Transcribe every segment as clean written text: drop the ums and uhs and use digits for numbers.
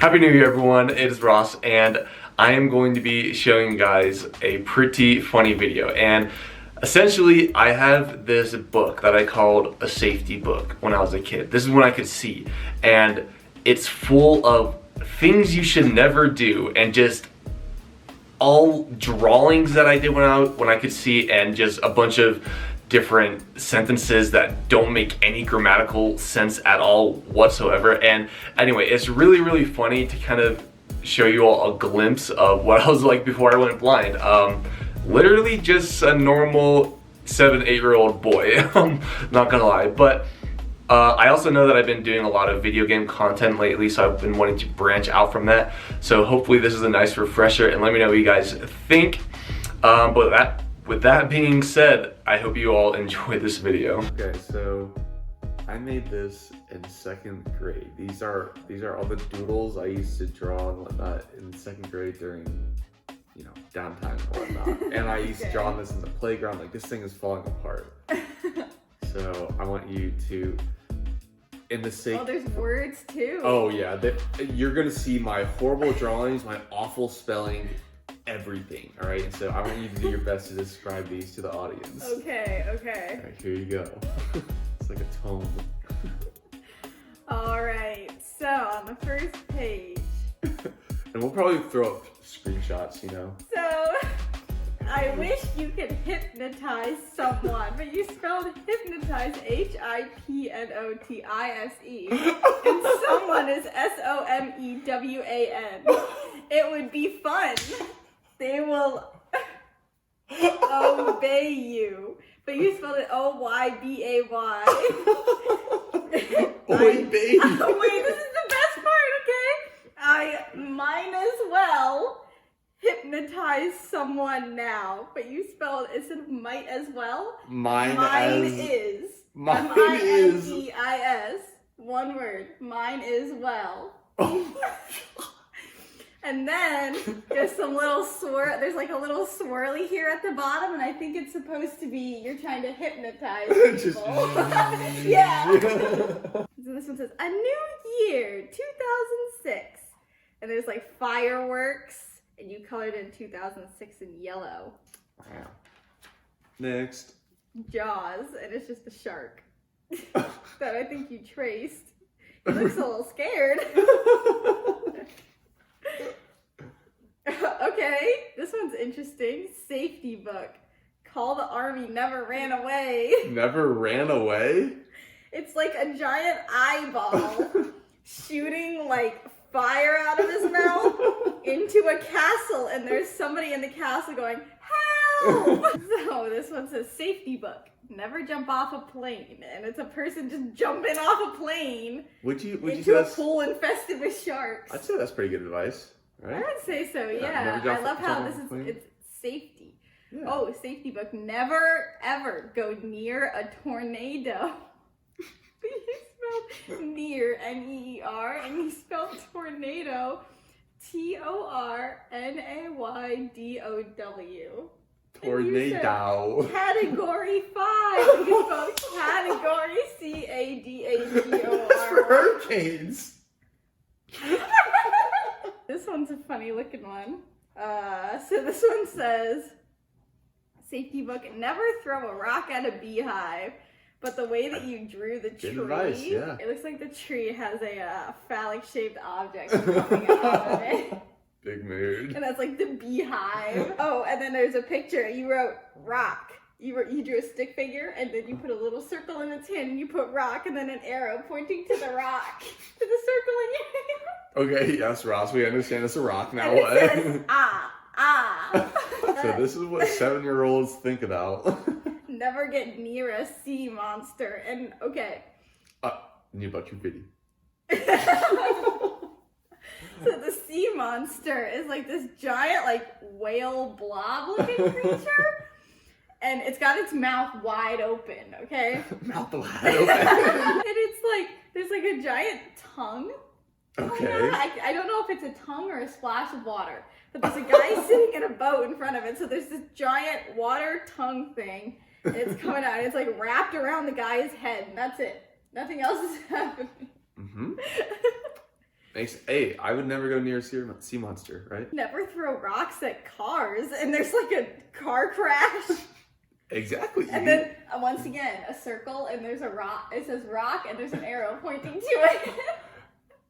Happy New Year, everyone. It is Ross, and I am going to be showing you guys a pretty funny video. And essentially, I have this book that I called a safety book when I was a kid. This is when I could see, and it's full of things you should never do, and just all drawings that I did when I could see, and just a bunch of different sentences that don't make any grammatical sense at all whatsoever. And anyway, it's really funny to kind of show you all a glimpse of what I was like before I went blind. Literally just a normal 7-8-year-old boy. Not gonna lie. But I also know that I've been doing a lot of video game content lately, so I've been wanting to branch out from that. So hopefully this is a nice refresher, and let me know what you guys think. With that being said, I hope you all enjoy this video. Okay, so I made this in 2nd grade. These are all the doodles I used to draw and whatnot in 2nd grade during, downtime and whatnot. And I used to draw this in the playground. Like, this thing is falling apart. So I want you to, in the sake. Oh, there's words too. Oh yeah, you're gonna see my horrible drawings, my awful spelling. Everything, all right? And so I want you to do your best to describe these to the audience. Okay. All right, here you go. It's like a tome. All right, so on the first page. And we'll probably throw up screenshots, So, I wish you could hypnotize someone, but you spelled hypnotize H-I-P-N-O-T-I-S-E, and someone is S-O-M-E-W-A-N. It would be fun. They will obey you. But you spelled it O-Y-B-A-Y. Obey. Oh, wait, this is the best part, okay? I might as well hypnotize someone now. But you spelled, instead of might as well, mine is. M-I-N-E-I-S. One word. Mine is well. Oh. And then there's some little there's like a little swirly here at the bottom, and I think it's supposed to be you're trying to hypnotize people. Yeah. So this one says, a new year, 2006. And there's like fireworks, and you colored in 2006 in yellow. Wow. Next. Jaws, and it's just a shark that I think you traced. He looks a little scared. Okay, this one's interesting. Safety book. Call the army, never ran away. Never ran away? It's like a giant eyeball shooting like fire out of his mouth into a castle, and there's somebody in the castle going, help! So this one says safety book. Never jump off a plane. And it's a person just jumping off a plane into a pool infested with sharks. I'd say that's pretty good advice. Right? I would say so, yeah. I love how it's safety. Yeah. Oh, safety book. Never, ever go near a tornado. You spelled near, N-E-E-R, and you spelled tornado, T-O-R-N-A-Y-D-O-W. Tornado. Category 5. You spelled category, C-A-D-A-G-O-R. That's for hurricanes. This one's a funny looking one. So this one says, safety book, never throw a rock at a beehive. But the way that you drew the tree, advice, yeah. It looks like the tree has a phallic shaped object coming out of it. Big mood. And that's like the beehive. Oh, and then there's a picture. You wrote rock. You drew a stick figure, and then you put a little circle in its hand, and you put rock, and then an arrow pointing to the rock, to the circle in your hand. Okay, yes, Ross, we understand it's a rock. Now and what? It says, So this is what 7-year-olds think about. Never get near a sea monster. And okay. Knew about your video. So the sea monster is like this giant, like whale blob looking creature. And it's got its mouth wide open, okay? Mouth wide open. And it's like, there's like a giant tongue. Okay. I don't know if it's a tongue or a splash of water. But there's a guy sitting in a boat in front of it. So there's this giant water tongue thing. And it's coming out. And it's like wrapped around the guy's head. And that's it. Nothing else is happening. Mm-hmm. Hey, I would never go near a sea monster, right? Never throw rocks at cars, and there's like a car crash. Exactly. And then, once again, a circle, and there's a rock. It says rock, and there's an arrow pointing to it.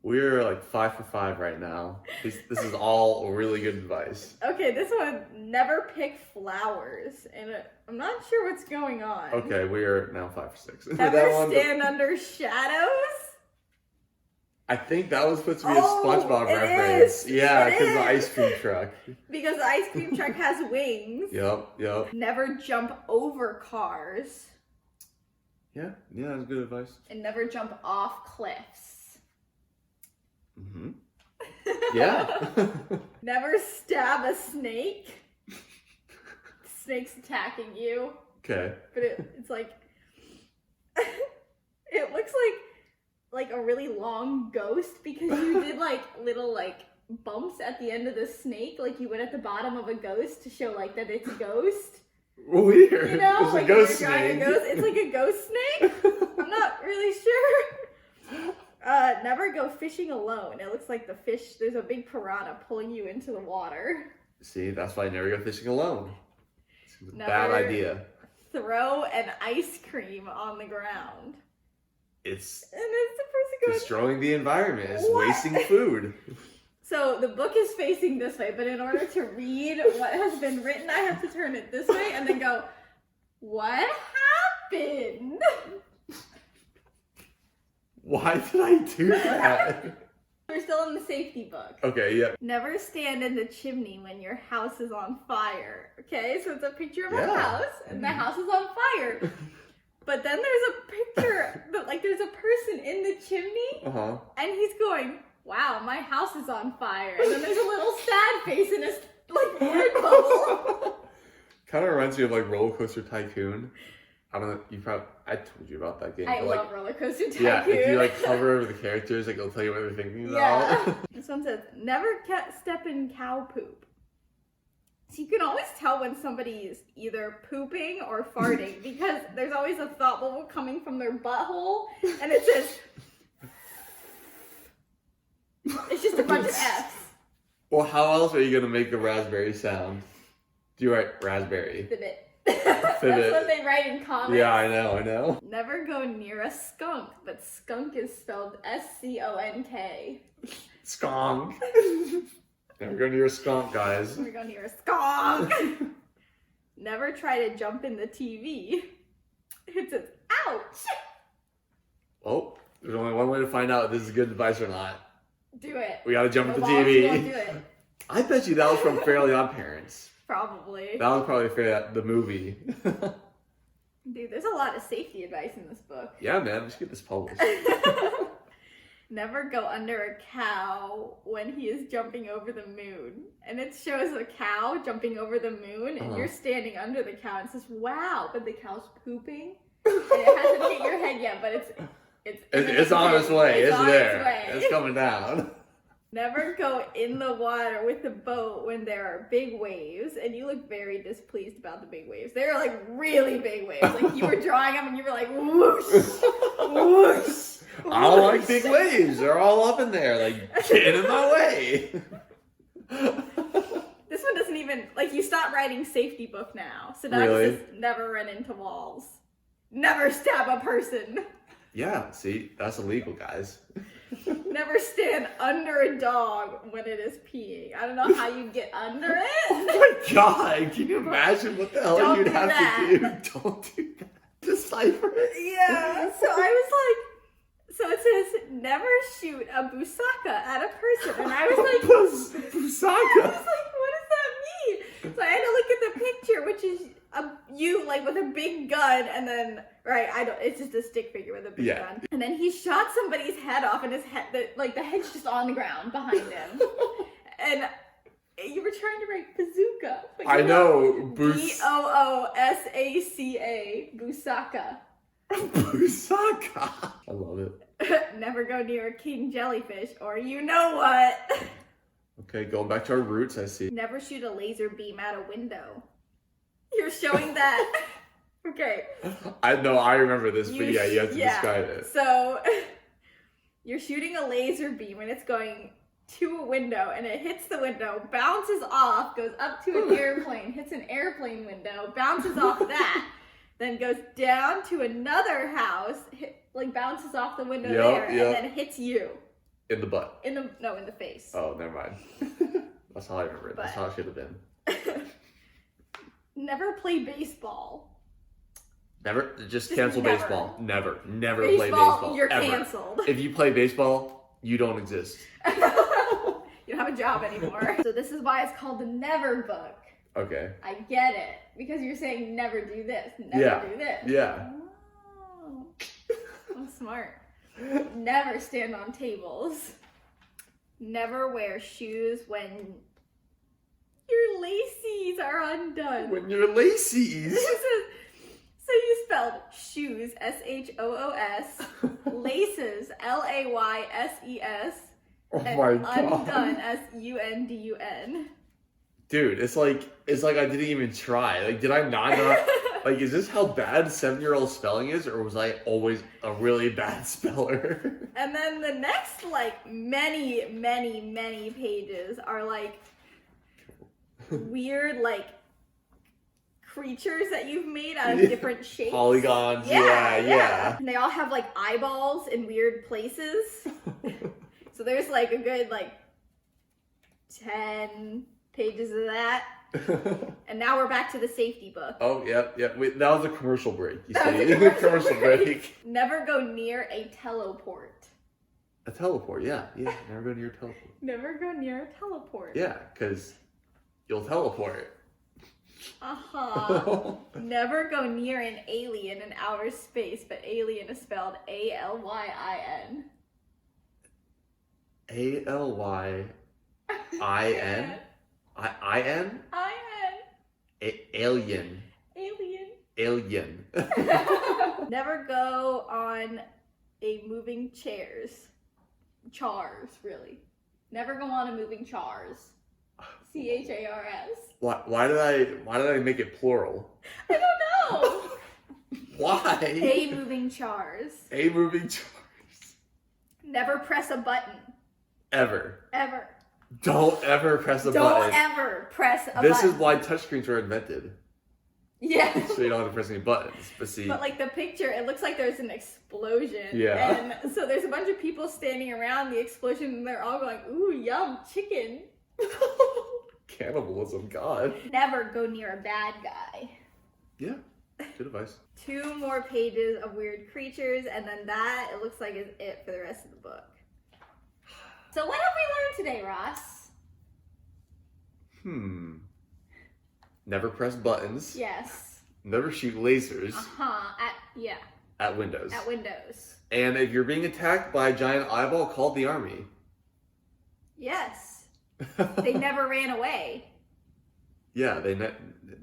We're like 5 for 5 right now. This is all really good advice. Okay, this one, never pick flowers. And I'm not sure what's going on. Okay, we are now 5 for 6. Never stand under shadows. I think that was supposed to be a SpongeBob it reference. is. Yeah, It because the is. ice cream truck. Because the ice cream truck has wings. Yep. Never jump over cars. Yeah, that's good advice. And never jump off cliffs. Mm-hmm. Yeah. Never stab a snake. Snake's attacking you. Okay. But it's like, it looks like a really long ghost because you did like little like bumps at the end of the snake, like you would at the bottom of a ghost to show like that it's a ghost. Weird. You know, it's like a ghost you're drawing snake. a ghost. It's like a ghost snake. I'm not really sure. Never go fishing alone. It looks like the fish. There's a big piranha pulling you into the water. See, that's why I never go fishing alone. It's a Never bad idea. Throw an ice cream on the ground. It's And it's the person going. destroying the environment. It's What? wasting food. So the book is facing this way, but in order to read what has been written, I have to turn it this way and then go, what happened? Why did I do that? We're still in the safety book. Okay, yeah. Never stand in the chimney when your house is on fire. Okay, so it's a picture of a Yeah. house, and the house is on fire. But then there's a picture, like there's a person in the chimney, Uh-huh. and he's going, wow, my house is on fire. And then there's a little sad face in his, like, word bubble. Kind of reminds me of like Roller Coaster Tycoon. I don't know, I told you about that game. I but, like, love Roller Coaster Tycoon. yeah, if you like hover over the characters, like it'll tell you what they're thinking Yeah. about. This one says, never step in cow poop. So you can always tell when somebody's either pooping or farting because there's always a thought bubble coming from their butthole, and it says, it's just a bunch of F's. Well, how else are you gonna make the raspberry sound? Do you write raspberry? Fibbit. That's what they write in comments. Yeah, I know. Never go near a skunk, but skunk is spelled S-C-O-N-K. Skunk. Never go near a skunk, guys. Never go near a skunk. Never try to jump in the TV. It says, ouch. Oh, there's only one way to find out if this is good advice or not. Do it. We gotta jump No at the balls, you won't TV. do it. I bet you that was from Fairly Odd Parents. Probably. That was probably the movie. Dude, there's a lot of safety advice in this book. Yeah, man, just get this published. Never go under a cow when he is jumping over the moon. And it shows a cow jumping over the moon, and you're standing under the cow, and it says, wow, but the cow's pooping. And it hasn't hit your head yet, but It's on its way. It's on there. its way. It's coming down. Never go in the water with the boat when there are big waves, and you look very displeased about the big waves. They're like really big waves. Like you were drawing them and you were like, whoosh, whoosh. I don't like big waves. They're all up in there. Like, get in my way. This one doesn't even, like, you stop writing safety book now. So now Really? it says never run into walls. Never stab a person. Yeah, see, that's illegal, guys. Never stand under a dog when it is peeing. I don't know how you get under it. Oh my god, can you imagine what the hell Don't you'd do have that. to do? Don't do that. Decipher it. Yeah, so I was like, so it says never shoot a busaka at a person. And I was like, Busaka. I was like, what does that mean? So I had to look at the picture, which is you like with a big gun, and then it's just a stick figure with a big gun. And then he shot somebody's head off, and his head, the head's just on the ground behind him. And you were trying to write bazooka. But I know. Boosaca. Busaka. Busaka. I love it. Never go near a king jellyfish, or you know what. Okay, going back to our roots, I see. Never shoot a laser beam out a window. You're showing that. Okay. I know, I remember this, but yeah, you have to describe it. So, You're shooting a laser beam and it's going to a window and it hits the window, bounces off, goes up to an airplane, hits an airplane window, bounces off that, then goes down to another house, bounces off the window there, and then hits you. In the butt. In the face. Oh, never mind. That's how I remember it. That's how it should have been. Never play baseball. Never, just cancel never. baseball. Never play baseball. You're ever. canceled. If you play baseball, you don't exist. You don't have a job anymore. So this is why it's called the Never Book. Okay. I get it. Because you're saying never do this, never do this. Yeah. Oh, I'm smart. Never stand on tables. Never wear shoes when your laces are undone. When your laces. So you spelled shoes, S-H-O-O-S, laces, L-A-Y-S-E-S, Oh and my God. undone, S-U-N-D-U-N. Dude, it's like I didn't even try. Like, did I not? Like, is this how bad 7-year-old spelling is, or was I always a really bad speller? And then the next, many, many, many pages are, weird, creatures that you've made out of different shapes. Polygons, yeah. And they all have, eyeballs in weird places. So there's, a good, 10 pages of that. And now we're back to the safety book. Oh, yep. Wait, that was a commercial break. You That was see? a Commercial break. Never go near a teleport. A teleport, yeah. Never go near a teleport. Never go near a teleport. Yeah, because you'll teleport. Uh-huh. Never go near an alien in outer space, but alien is spelled A-L-Y-I-N. A-L-Y-I-N? I-N? I-N. Alien. Alien. Never go on a moving chars, really. Never go on a moving chars. C-H-A-R-S. Why did I make it plural? I don't know. Why? A moving chars. A moving chars. Never press a button. Ever. Don't ever press a button. Don't ever press a button. This is why touchscreens were invented. Yeah. So you don't have to press any buttons. But see. But the picture, it looks like there's an explosion. Yeah. And so there's a bunch of people standing around the explosion and they're all going, ooh, yum, chicken. Cannibalism, God. Never go near a bad guy. Yeah, good advice. 2 more pages of weird creatures, and then that, it looks like, is it for the rest of the book. So what have we learned today, Ross? Never press buttons. Yes. Never shoot lasers. At windows. At windows. And if you're being attacked by a giant eyeball, call the army. Yes. They never ran away. Yeah, they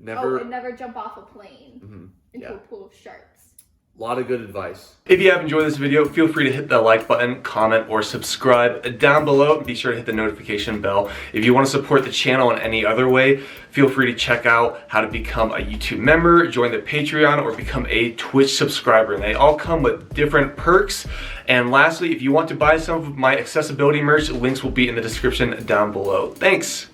never... Oh, and never jump off a plane into a pool of sharks. A lot of good advice. If you have enjoyed this video, feel free to hit the like button, comment, or subscribe down below. Be sure to hit the notification bell. If you want to support the channel in any other way, feel free to check out how to become a YouTube member, join the Patreon, or become a Twitch subscriber. And they all come with different perks. And lastly, if you want to buy some of my accessibility merch, links will be in the description down below. Thanks!